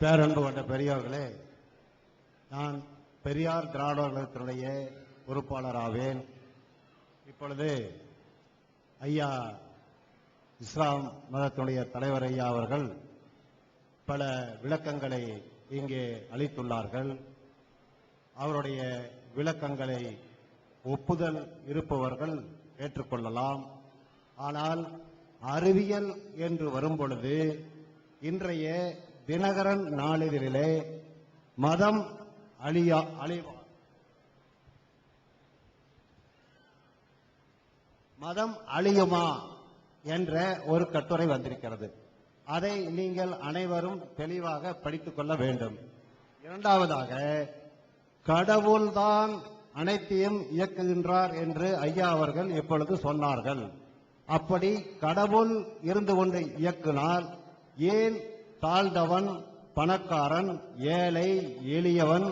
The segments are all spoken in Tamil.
பேரன்பு கொண்ட பெரியோர்களே, நான் பெரியார் திராவிடர் கழகத்தினுடைய பொறுப்பாளராவேன். இப்பொழுது ஐயா இஸ்லாம் மதத்தினுடைய தலைவர் ஐயா அவர்கள் பல விளக்கங்களை இங்கே அளித்துள்ளார்கள். அவருடைய விளக்கங்களை ஒப்புதல் இருப்பவர்கள் ஏற்றுக்கொள்ளலாம். ஆனால் அறிவியல் என்று வரும்பொழுது இன்றைய தினகரன் நாளிதழிலே மதம் அழியுமா என்ற ஒரு கட்டுரை வந்திருக்கிறது. அதை நீங்கள் அனைவரும் தெளிவாக படித்துக் கொள்ள வேண்டும். இரண்டாவதாக, கடவுள்தான் அனைத்தையும் இயக்குகின்றார் என்று ஐயா அவர்கள் எப்பொழுது சொன்னார்கள். அப்படி கடவுள் இருந்து கொண்டு இயக்குனால் ஏன் தாழ்ந்தவன் பணக்காரன், ஏழை எளியவன்,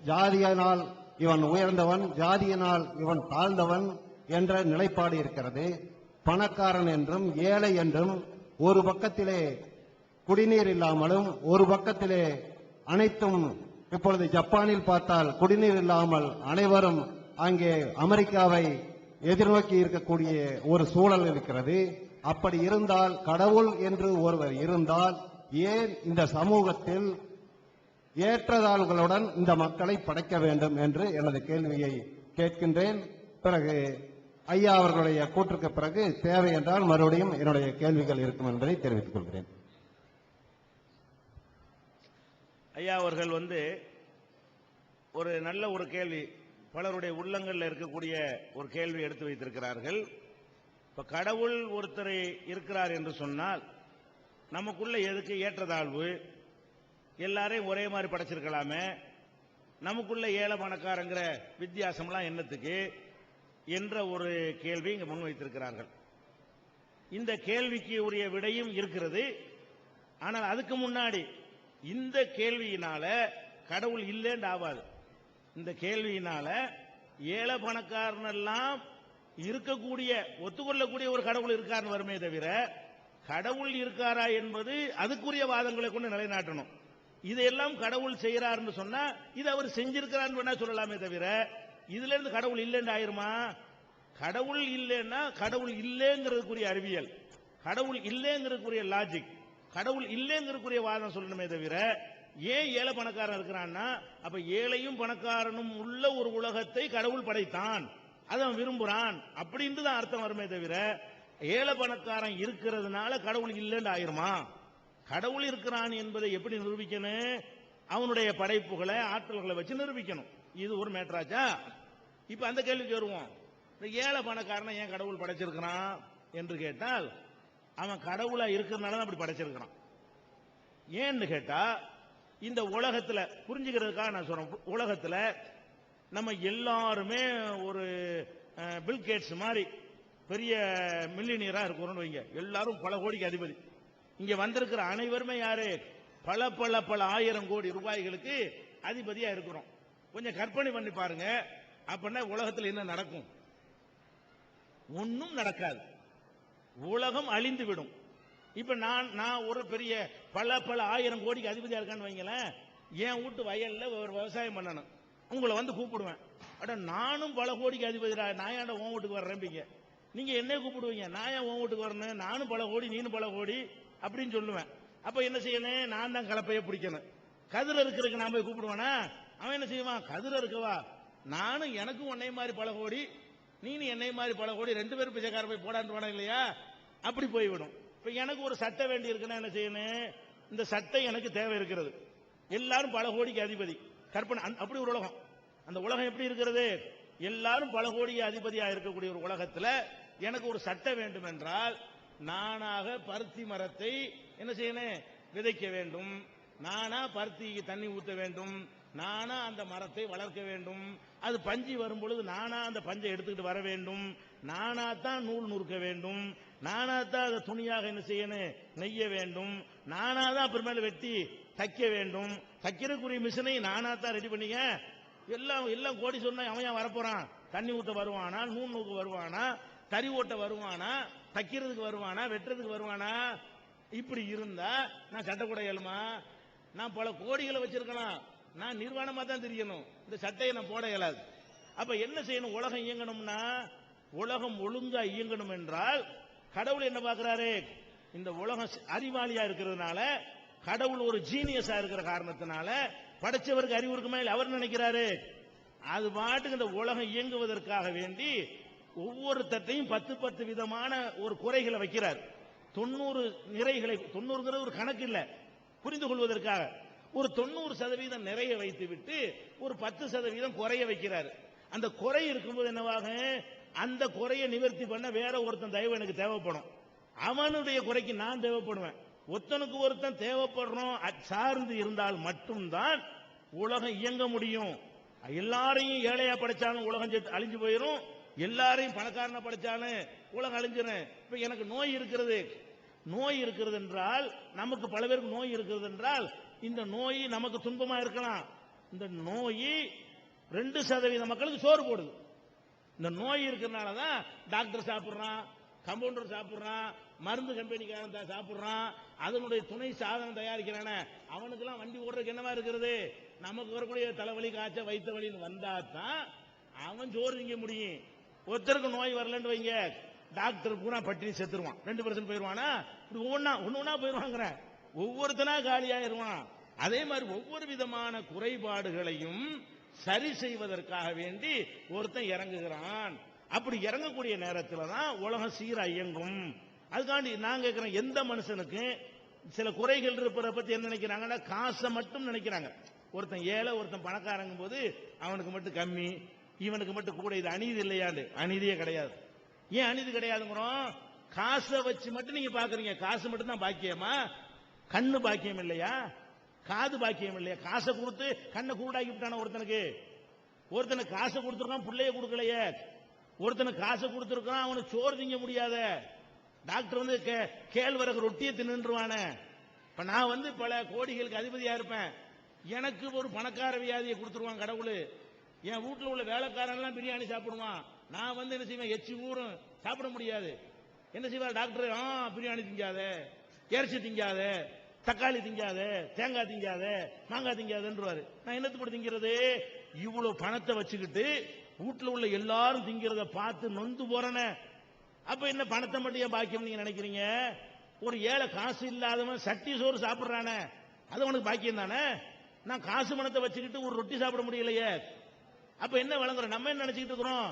ஜாதியினால் இவன் உயர்ந்தவன், ஜாதியினால் இவன் தாழ்ந்தவன் என்ற நிலைப்பாடு இருக்கிறது? பணக்காரன் என்றும் ஏழை என்றும் ஒரு பக்கத்திலே குடிநீர் இல்லாமலும் ஒரு பக்கத்திலே அனைத்தும், இப்பொழுது ஜப்பானில் பார்த்தால் குடிநீர் இல்லாமல் அனைவரும் அங்கே அமெரிக்காவை எதிர்நோக்கி இருக்கக்கூடிய ஒரு சூழல் இருக்கிறது. அப்படி இருந்தால், கடவுள் என்று ஒருவர் இருந்தால் ஏன் இந்த சமூகத்தில் ஏற்றதாழ்வுகளுடன் இந்த மக்களை படைக்க வேண்டும் என்று எனது கேள்வியை கேட்கின்றேன். பிறகு ஐயா அவர்களுடைய கூற்றுக்கு பிறகு தேவை என்றால் மறுபடியும் என்னுடைய கேள்விகள் இருக்கும் என்பதை தெரிவித்துக் கொள்கிறேன். ஐயா அவர்கள் ஒரு நல்ல ஒரு கேள்வி, பலருடைய உள்ளங்களில் இருக்கக்கூடிய ஒரு கேள்வி எடுத்து வைத்திருக்கிறார்கள். இப்ப கடவுள் ஒருத்தர் இருக்கிறார் என்று சொன்னால் நமக்குள்ள எதுக்கு ஏற்றதாழ்வு? எல்லாரையும் ஒரே மாதிரி படைச்சிருக்கலாமே, நமக்குள்ள ஏழை பணக்காரங்கிற வித்தியாசம்லாம் என்னத்துக்கு என்ற ஒரு கேள்வி இங்க முன்வைத்திருக்கிறார்கள். இந்த கேள்விக்கு உரிய விடையும் இருக்கிறது. ஆனால் அதுக்கு முன்னாடி இந்த கேள்வியினால கடவுள் இல்லைன்னு ஆகாது. இந்த கேள்வியினால ஏழை பணக்காரனெல்லாம் இருக்கக்கூடிய, ஒத்துக்கொள்ளக்கூடிய ஒரு கடவுள் இருக்காருன்னு வருமே தவிர, கடவுள் இருக்காரா என்பது அதுக்குரிய வாதங்களை கொண்டு நிலைநாட்டணும். இதையெல்லாம் கடவுள் செய்யறாருன்னு சொன்னா இது அவர் செஞ்சிருக்கிறான்னு வேணா சொல்லலாமே தவிர, இதுல இருந்து கடவுள் இல்லைன்னு ஆயிருமா? கடவுள் இல்லைன்னா கடவுள் இல்லைங்கிறதுக்குரிய அறிவியல், கடவுள் இல்லைங்கிறதுக்குரிய லாஜிக், கடவுள் இல்லைங்கிறதுக்குரிய வாதம் சொல்லணுமே தவிர, ஏன் ஏழை பணக்காரன் இருக்கிறான்னா அப்ப ஏழையும் பணக்காரனும் உள்ள ஒரு உலகத்தை கடவுள் படைத்தான், அதை அவன் விரும்புறான் அப்படின்னு தான் அர்த்தம் வருமே தவிர, ஏழை பணக்காரன் இருக்கிறதுனால கடவுள் இல்லைன்னு ஆயிருமா? கடவுள் இருக்கிறான் என்பதை எப்படி நிரூபிக்கணும்? அவனுடைய படைப்புகளை ஆற்றல்களை வச்சு நிரூபிக்கணும். இது ஒரு மேட்ராச்சா? இப்ப அந்த கேள்விக்கு வருவோம். இந்த ஏழை பணக்காரனை ஏன் கடவுள் படைச்சிருக்கிறான் என்று கேட்டால், அவன் கடவுளா இருக்கிறதுனால தான் அப்படி படைச்சிருக்கிறான். ஏன்னு கேட்டா, இந்த உலகத்துல புரிஞ்சுக்கிறதுக்காக நான் சொல்றேன், உலகத்துல நம்ம எல்லாருமே ஒரு பில்கேட்ஸ் மாதிரி பெரிய மில்லியனியரா இருக்கிறோம்னு வைங்க. எல்லாரும் பல கோடிக்கு அதிபதி. இங்க வந்திருக்கிற அனைவருமே யாரு? பல பல பல ஆயிரம் கோடி ரூபாய்களுக்கு அதிபதியா இருக்கிறோம். கொஞ்சம் கற்பனை பண்ணி பாருங்க, அப்படின்னா உலகத்தில் என்ன நடக்கும்? ஒன்னும் நடக்காது, உலகம் அழிந்து விடும். இப்ப நான் ஒரு பெரிய பல பல ஆயிரம் கோடிக்கு அதிபதியா இருக்கான்னு வைங்களேன், என் வீட்டு வயல்ல ஒரு விவசாயம் பண்ணணும், உங்களை கூப்பிடுவேன். அட நானும் பல கோடிக்கு அதிபதிடா, நான் ஏன்டா உன் வீட்டுக்கு வர்றேன்? நீங்க என்ன கூப்பிடுவீங்க? நான் ஏன் உன் வீட்டுக்கு வரணும்? நானும் பல கோடி, நீனும் பல கோடி அப்படின்னு சொல்லுவேன். அப்ப என்ன செய்யணும்? நான் தான் கலப்பைய பிடிக்கணும். கதிர இருக்கிறதுக்கு நான் போய் கூப்பிடுவேனா? அவன் என்ன செய்வான்? கதிர இருக்கவா, நானும் எனக்கும் உன்னை மாதிரி பல கோடி, நீனும் என்னை மாதிரி பல கோடி, ரெண்டு பேரும் பிச்சைக்கார போய் போடான்னு போனா இல்லையா? அப்படி போய்விடும். இப்ப எனக்கு ஒரு சட்டை வேண்டி இருக்குன்னா என்ன செய்யணும்? இந்த சட்டை எனக்கு தேவை இருக்கிறது. எல்லாரும் பல கோடிக்கு அதிபதி, கற்பனை அப்படி ஒரு உலகம். அந்த உலகம் எப்படி இருக்கிறது? எல்லாரும் பல கோடிக்கு அதிபதியா இருக்கக்கூடிய ஒரு உலகத்துல எனக்கு ஒரு சட்டை வேண்டும் என்றால், நானாக பருத்தி மரத்தை என்ன செய்யணும்? விதைக்க வேண்டும். நானா பருத்திக்கு தண்ணி ஊற்ற வேண்டும். நானா அந்த மரத்தை வளர்க்க வேண்டும். அது பஞ்சு வரும் பொழுது நானா அந்த பஞ்சை எடுத்துக்கிட்டு வர வேண்டும். நானா தான் நூல் நுறுக்க வேண்டும். நானா தான் அதை துணியாக என்ன செய்யணும்? நெய்ய வேண்டும். நானா தான் அப்புறமேல வெட்டி தைக்க வேண்டும். தைக்கிறதுக்குரிய மிஷினை நானா தான் ரெடி பண்ணிக்க. எல்லாம் கோடி சொன்னா அவன் வரப்போறான்? தண்ணி ஊத்த வருவானா? நூல் நூக்கு வருவானா? தறி ஓட்ட வருவானா? தைக்கிறதுக்கு வருவானா? வெட்டுறதுக்கு வருவானா? இப்படி இருந்தா நான் சட்டை கூட இயலுமா? நான் பல கோடிகளை வச்சிருக்கலாம், நான் நிர்வாணமா தான் தெரியணும், இந்த சட்டையை நான் போட இயலாது. அப்ப என்ன செய்யணும்? உலகம் இயங்கணும்னா, உலகம் ஒழுங்கா இயங்கணும் என்றால் கடவுள் என்ன பார்க்கிறாரு? இந்த உலகம் அறிவாளியா இருக்கிறதுனால, கடவுள் ஒரு ஜீனியஸா இருக்கிற காரணத்தினால, படைச்சவருக்கு அறிவு இருக்குமா இல்லை அவர் நினைக்கிறாரு, அது பாட்டுக்கு இந்த உலகம் இயங்குவதற்காக வேண்டி ஒவ்வொருத்தையும் 10 விதமான ஒரு குறைகளை வைக்கிறார். 90 நிறைகளை, 90ங்கிறது ஒரு கணக்கு இல்ல, புரிந்து கொள்வதற்காக ஒரு 90% நிறைய வைத்து விட்டு ஒரு 10% குறைய வைக்கிறார். அந்த குறை இருக்கும்போது என்னவாக, அந்த குறையை நிவர்த்தி பண்ண வேற ஒருத்தன் தயவு எனக்கு தேவைப்படும், அவனுடைய குறைக்கு நான் தேவைப்படுவேன். ஒருத்தனுக்கு ஒருத்தன் தேவைப்படுறோம் சார்ந்து இருந்தால் மட்டும்தான் உலகம் இயங்க முடியும். எல்லாரையும் ஏழையா படைச்சாலும் உலகம் அழிஞ்சு போயிடும், எல்லாரையும் பணக்காரனா படைச்சாலும் உலகம் அழிஞ்சிடும். இப்ப எனக்கு நோய் இருக்கிறது என்றால், நமக்கு பல பேருக்கு நோய் இருக்கிறது என்றால், இந்த நோய் நமக்கு துன்பமா இருக்கலாம். இந்த நோய் 2% மக்களுக்கு சோறு போடுது. இந்த நோய் இருக்கிறதுனால தான் டாக்டர் சாப்பிடுறான், கம்பவுண்டர் சாப்பிடுறான், மருந்து கம்பெனிக்காரன் சாப்பிடுறான், அதனுடைய துணை சாதனம் தயாரிக்கிறான, அவனுக்கெல்லாம் வண்டி ஓடுறதுக்கு என்னவா இருக்கிறது? நமக்கு வரக்கூடிய தலைவலி, காய்ச்ச, வயிற்று வலின்னு வந்தா தான் அவன் சோறு திங்க முடியும். ஒருத்தருக்கு நோய் வரலன்னு வைங்க, டாக்டர் பூரா பட்டினி செத்துருவான், 2% போயிருவானா? இப்படி ஒவ்வொன்னா போயிருவாங்கிற, ஒவ்வொருத்தனா காலியாயிருவான். அதே மாதிரி ஒவ்வொரு விதமான குறைபாடுகளையும் சரி செய்வதற்காக வேண்டி ஒருத்தன் இறங்குகிறான். அப்படி இறங்கக்கூடிய நேரத்தில் தான் உலகம் சீரா இயங்கும். அதுக்காண்டி நான் கேட்கிறேன், எந்த மனுஷனுக்கு சில குறைகள் இருப்பதை பத்தி என்ன நினைக்கிறாங்கன்னா, காசை மட்டும் நினைக்கிறாங்க. ஒருத்தன் ஏழை, ஒருத்தன் பணக்காரங்கும் போது அவனுக்கு மட்டும் கம்மி, இவனுக்கு மட்டும் கூட. இது அநீதி இல்லையாண்டு? அநீதியே கிடையாது. ஏன் அநீதி கிடையாதுங்கிறோம்? காசை வச்சு மட்டும் நீங்க பாக்குறீங்க. காசு மட்டும் தான் பாக்கியமா? கண்ணு பாக்கியம் இல்லையா? காது பாக்கியம் இல்லையா? காசை கொடுத்து கண்ணை கூடாக்கி விட்டான ஒருத்தனுக்கு காசை கொடுத்துருக்கான், பிள்ளைய கொடுக்கலையே. ஒருத்தனுக்கு காசை கொடுத்துருக்கான், அவனுக்கு சோறு திங்க முடியாத. டாக்டர் வந்து கேழ்வரகு ரொட்டியை தின்னுருவான. இப்ப நான் பல கோடிகளுக்கு அதிபதியா இருப்பேன், எனக்கு ஒரு பணக்கார வியாதியை கொடுத்துருவான் கடவுள். என் வீட்டில் உள்ள வேலைக்காரன் எல்லாம் பிரியாணி சாப்பிடுவான், நான் என்ன செய்வேன்? எச்சி ஊரும் சாப்பிட முடியாது. என்ன செய்வார் டாக்டர்? பிரியாணி திங்காத, இறைச்சி திங்காத, தக்காளி திங்காத, தேங்காய் திங்காத, மாங்காய் திங்காதன்றாரு. நான் என்னத்துக்கு கூட திங்கிறது? இவ்வளவு பணத்தை வச்சுக்கிட்டு வீட்டில் உள்ள எல்லாரும் திங்கிறத பார்த்து நொந்து போறன. அப்ப என்ன பணத்தை மட்டும் ஏன் பாக்கியம் நீங்க நினைக்கிறீங்க? ஒரு ஏழை காசு இல்லாதவன் சட்டி சோறு சாப்பிடுறானே, அது உனக்கு பாக்கியம் தானே? நான் காசு பணத்தை வச்சுக்கிட்டு ஒரு ரொட்டி சாப்பிட முடியலையே. அப்ப என்ன வழங்குறோம்? நம்ம என்ன நினைச்சுக்கிட்டு இருக்கிறோம்?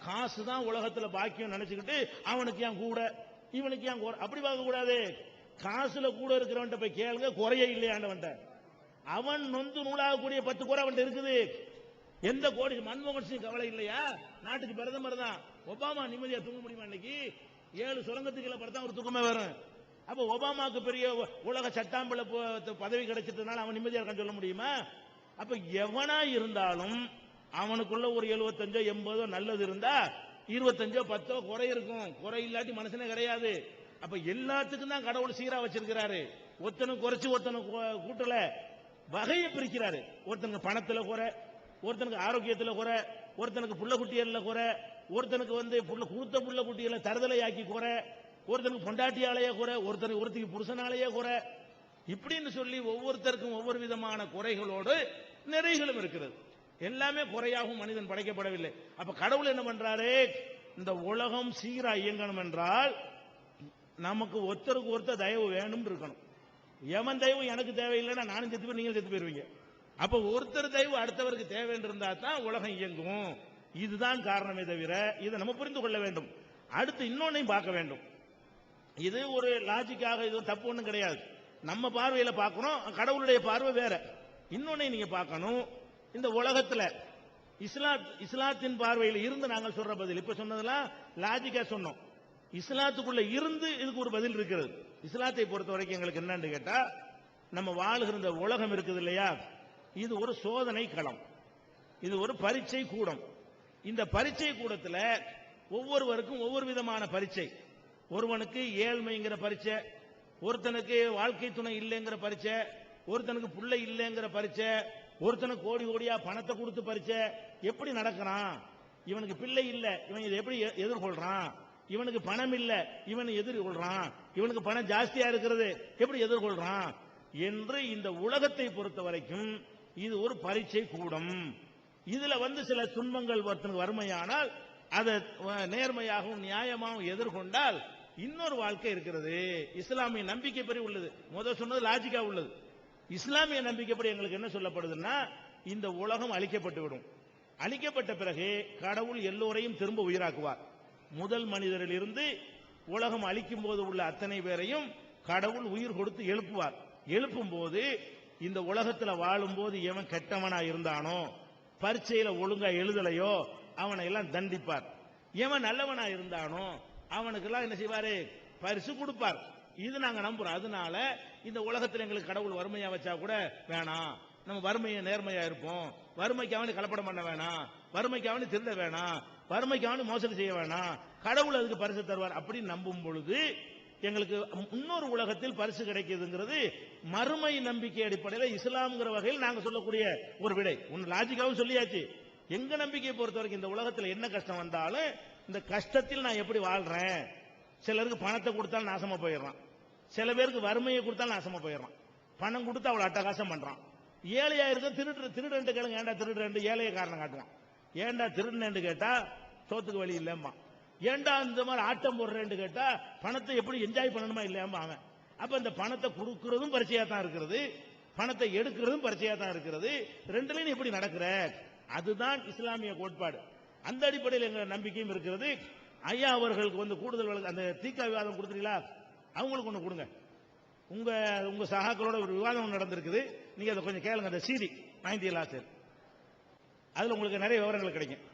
காசு தான் உலகத்துல பாக்கியம் நினைச்சுக்கிட்டு அவனுக்கு ஏன் கூட, இவனுக்கு ஏன் கூட, அப்படி பார்க்க கூடாது. காசுல கூட இருக்கிறவன் போய் கேளுங்க, குறைய இல்லையாண்டவன். அவன் நொந்து நூலாகக்கூடிய 10 குறை அவன் இருக்குது. எந்த கோடி? மன்மோகன் சிங் கவலை இல்லையா? நாட்டுக்கு பிரதமர் தான். ஒபாமா நிம்மதியா தூங்க முடியுமா? இன்னைக்கு 7 சுரங்கத்துக்குள்ள படுத்தா ஒரு தூக்கமே வரும். அப்ப ஒபாமாவுக்கு பெரிய உலக சட்டாம்பல பதவி கிடைச்சதுனால அவன் நிம்மதியா இருக்கான்னு சொல்ல முடியுமா? அப்ப எவனா இருந்தாலும் அவனுக்குள்ள ஒரு 75 80 நல்லது இருந்தா 25 10 குறை இருக்கும். குறை இல்லாட்டி மனுஷனே கிடையாது. அப்ப எல்லாத்துக்கும் தான் கடவுள் சீரா வச்சிருக்கிறாரு. ஒருத்தனுக்கு குறைச்சு ஒருத்தனுக்கு கூட்டல, வகையை பிரிக்கிறாரு. ஒருத்தனுக்கு பணத்துல குறை, ஒருத்தனுக்கு ஆரோக்கியத்தில் குறை, ஒருத்தனுக்கு புள்ள குட்டியல்ல குறை, ஒருத்தனுக்கு புள்ள குட்டியல தருதலையாக்கி குறை, ஒருத்தனுக்கு பொண்டாட்டியாலேயே குறை, ஒருத்தருக்கு புருஷனாலேயே குறை. இப்படின்னு சொல்லி ஒவ்வொருத்தருக்கும் ஒவ்வொரு விதமான குறைகளோடு நிறைகளும் இருக்கிறது. எல்லாமே குறையாகவும் மனிதன் படைக்கப்படவில்லை. அப்ப கடவுள் என்ன பண்றாரு? இந்த உலகம் சீரா இயங்கணும் என்றால் நமக்கு ஒருத்தருக்கு ஒருத்தர் தயவு வேணும் இருக்கணும். எவன் தயவு எனக்கு தேவையில்லைன்னா நானும் செத்து போய் நீங்களும் செத்து போயிருவீங்க. அப்ப ஒருத்தர் தயவு அடுத்தவருக்கு தேவை இருந்தா தான் உலகம் இயங்கும். இதுதான் காரணமே தவிர இதை நம்ம புரிந்து கொள்ள வேண்டும். அடுத்து இன்னொன்னையும் பார்க்க வேண்டும். இது ஒரு லாஜிக்காக, இது தப்பு ஒண்ணும் கிடையாது. நம்ம பார்வையில பார்க்கணும், கடவுளுடைய பார்வை வேற. இன்னொன்னையும் நீங்க பார்க்கணும். இந்த உலகத்துல இஸ்லாத்தின் பார்வையில் இருந்து நாங்கள் சொல்ற பதில், இப்ப சொன்னதெல்லாம் லாஜிக்கா சொன்னோம். இஸ்லாத்துக்குள்ள இருந்து இதுக்கு ஒரு பதில் இருக்கிறது. இஸ்லாத்தை பொறுத்த வரைக்கும் எங்களுக்கு என்னன்னு கேட்டா, நம்ம வாழுகிற இந்த உலகம் இருக்குது இல்லையா, இது ஒரு சோதனை களம், இது ஒரு பரீட்சை கூடம். இந்த பரீட்சை கூடத்துல ஒவ்வொருவருக்கும் ஒவ்வொரு விதமான பரீட்சை. ஒருவனுக்கு ஏழ்மைங்கிற பரீட்சை, ஒருத்தனுக்கு வாழ்க்கை துணை இல்லைங்கிற பரீட்சை, ஒருத்தனுக்கு புள்ளை இல்லைங்கிற பரீட்சை, ஒருத்தனுக்கு கோடி கோடியா பணத்தை கொடுத்து பரீட்சை. எப்படி நடக்கிறான்? இவனுக்கு பிள்ளை இல்ல, இவன் இதை எப்படி எதிர்கொள்றான்? இவனுக்கு பணம் இல்ல, இவன் எதிர்கொள்றான். இவனுக்கு பணம் ஜாஸ்தியா இருக்கிறது, எப்படி எதிர்கொள்றான்? என்று இந்த உலகத்தை பொறுத்த வரைக்கும் இது ஒரு பரீட்சை கூடம். இதுல சில துன்பங்கள் வறுமையானால் அதை நேர்மையாகவும் நியாயமாகவும் எதிர்கொண்டால் இன்னொரு வாழ்க்கை இருக்கிறது. இஸ்லாமிய நம்பிக்கைப்படி உள்ளது. முதல் சொன்னது லாஜிக்கா உள்ளது. இஸ்லாமிய நம்பிக்கைப்படி எங்களுக்கு என்ன சொல்லப்படுதுன்னா, இந்த உலகம் அழிக்கப்பட்டு விடும். அழிக்கப்பட்ட பிறகு கடவுள் எல்லோரையும் திரும்ப உயிராக்குவார். முதல் மனிதரில் இருந்து உலகம் அழிக்கும் போது உள்ள அத்தனை பேரையும் கடவுள் உயிர் கொடுத்து எழுப்புவார். எழுப்பும் போது இந்த உலகத்தில் வாழும் போது எவன் கெட்டவனா இருந்தானோ, பரீட்சையில ஒழுங்கா எழுதலையோ, அவனை எல்லாம் தண்டிப்பார். எவன் நல்லவனா இருந்தானோ அவனுக்கெல்லாம் என்ன செய்வாரு? பரிசு கொடுப்பார். இது நாங்க நம்புறோம். அதனால இந்த உலகத்தில் எங்களுக்கு கடவுள் வறுமையா வச்சா கூட வேணாம், நம்ம வறுமையை நேர்மையா இருப்போம், வறுமைக்கு அவனு கலப்படம் பண்ண வேணாம், வறுமைக்கு அவனு திருட வேணாம், வறுமைக்கு அவனு மோசடி செய்ய வேணாம், கடவுள் அதுக்கு பரிசு தருவார் அப்படின்னு நம்பும் பொழுது எங்களுக்கு இன்னொரு உலகத்தில் பரிசு கிடைக்குதுங்கிறது மறுமை நம்பிக்கை அடிப்படையில் இஸ்லாம்ங்கிற வகையில் நாங்க சொல்லக்கூடிய ஒரு விடை. ஒன்னு லாஜிக்காவும் சொல்லியாச்சு. எங்க நம்பிக்கையை பொறுத்த வரைக்கும் இந்த உலகத்தில் என்ன கஷ்டம் வந்தாலும் இந்த கஷ்டத்தில் நான் எப்படி வாழ்றேன். சிலருக்கு பணத்தை கொடுத்தாலும் நாசமா போயிடுறான், சில பேருக்கு வறுமையை கொடுத்தாலும் நாசமா போயிடுறான். பணம் கொடுத்து அவளை அட்டகாசம் பண்றான். ஏழையா இருக்க திருடுன்னு கேளுங்க, ஏன்டா திருடுறேன் ஏழைய காரணம் காட்டுவான். ஏன்டா திருடுன்னு கேட்டா சோத்துக்கு வழி இல்லைம்மா. ஏன்டா இந்த மாதிரி ஆட்டம் போடுறேன்னு கேட்டா பணத்தை எப்படி என்ஜாய் பண்ணணுமா இல்லையாமா அவன். அப்ப இந்த பணத்தை கொடுக்கறதும் பரிச்சையா தான் இருக்கிறது, பணத்தை எடுக்கிறதும் பரிச்சையா தான் இருக்கிறது. ரெண்டுலையும் எப்படி நடக்கிற? அதுதான் இஸ்லாமிய கோட்பாடு. அந்த அடிப்படையில் எங்க நம்பிக்கையும் இருக்கிறது. ஐயா அவர்களுக்கு கூடுதல் அந்த தீக்கா விவாதம் கொடுத்துறீங்களா, அவங்களுக்கு ஒண்ணு கொடுங்க. உங்க சகாக்களோட ஒரு விவாதம் நடந்திருக்குது, நீங்க அதை கொஞ்சம் கேளுங்க. அந்த CD 90 அதுல உங்களுக்கு நிறைய விவரங்கள் கிடைக்கும்.